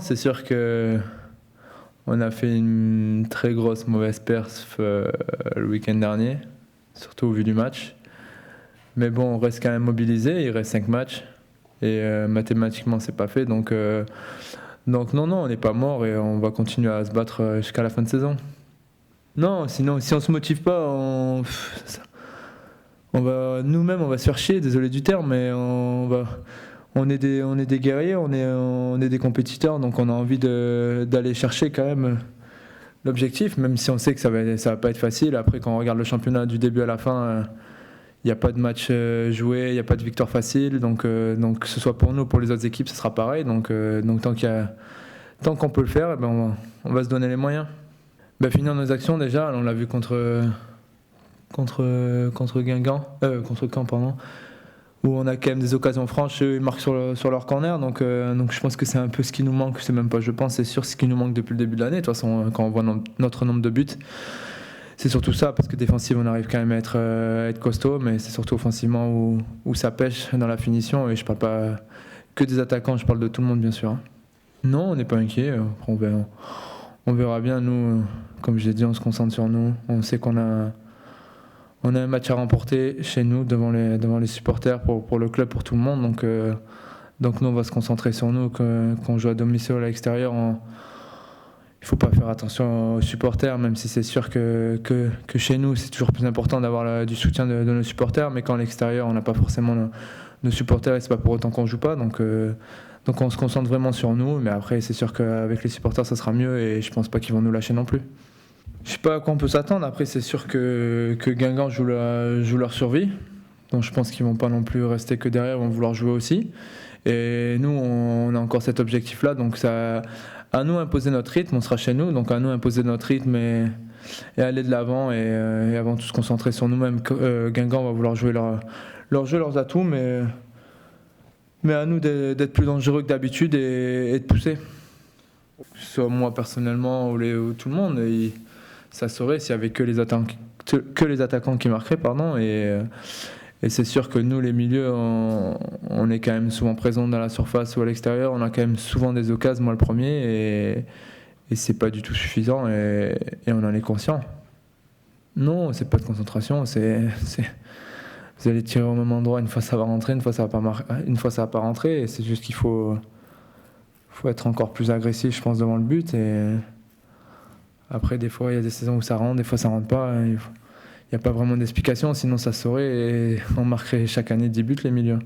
C'est sûr que on a fait une très grosse mauvaise perf le week-end dernier, surtout au vu du match. Mais bon, on reste quand même mobilisé, il reste 5 matchs. Et mathématiquement, c'est pas fait. Donc non, on n'est pas mort et on va continuer à se battre jusqu'à la fin de saison. Non, sinon, si on se motive pas, on va nous-mêmes, on va se faire chier, désolé du terme, mais on est des guerriers, on est des compétiteurs, donc on a envie d'aller chercher quand même l'objectif, même si on sait que ça va pas être facile. Après, quand on regarde le championnat du début à la fin, il n'y a pas de match joué, il n'y a pas de victoire facile, donc que ce soit pour nous, pour les autres équipes, ce sera pareil. Donc tant qu'on peut le faire, eh ben on va se donner les moyens. Ben, finir nos actions déjà, on l'a vu contre Guingamp, contre Caen, pardon, où on a quand même des occasions franches, eux, ils marquent sur leur corner, donc je pense que c'est un peu ce qui nous manque, c'est même pas je pense, c'est sûr ce qui nous manque depuis le début de l'année. De toute façon, quand on voit notre nombre de buts, c'est surtout ça, parce que défensivement on arrive quand même à être costaud, mais c'est surtout offensivement où ça pêche dans la finition, et je parle pas que des attaquants, je parle de tout le monde bien sûr. Non, on n'est pas inquiet, on verra bien, nous, comme j'ai dit, on se concentre sur nous, on sait qu'on a un match à remporter chez nous devant les supporters pour le club, pour tout le monde. Donc nous, on va se concentrer sur nous. Quand on joue à domicile ou à l'extérieur, il ne faut pas faire attention aux supporters, même si c'est sûr que chez nous, c'est toujours plus important d'avoir du soutien de nos supporters. Mais quand à l'extérieur, on n'a pas forcément nos supporters et c'est pas pour autant qu'on ne joue pas. Donc on se concentre vraiment sur nous. Mais après, c'est sûr qu'avec les supporters, ça sera mieux et je ne pense pas qu'ils vont nous lâcher non plus. Je sais pas à quoi on peut s'attendre. Après, c'est sûr que Guingamp joue leur survie. Donc je pense qu'ils vont pas non plus rester que derrière, ils vont vouloir jouer aussi. Et nous, on a encore cet objectif-là. Donc ça, à nous imposer notre rythme, on sera chez nous. Donc à nous imposer notre rythme et aller de l'avant et avant tout se concentrer sur nous-mêmes. Guingamp va vouloir jouer leur jeu, leurs atouts, mais à nous d'être plus dangereux que d'habitude et de pousser. Que ce soit moi personnellement ou tout le monde. Ça saurait s'il y avait que les attaquants qui marqueraient, pardon. Et c'est sûr que nous, les milieux, on est quand même souvent présents dans la surface ou à l'extérieur. On a quand même souvent des occasions, moi le premier, et c'est pas du tout suffisant. Et on en est conscient. Non, c'est pas de concentration. Vous allez tirer au même endroit. Une fois ça va rentrer, une fois ça va pas rentrer. Et c'est juste qu'il faut être encore plus agressif, je pense, devant le but. Et après, des fois, il y a des saisons où ça rentre, des fois ça rentre pas. Il n'y a pas vraiment d'explication, sinon ça se saurait et on marquerait chaque année 10 buts les milieux.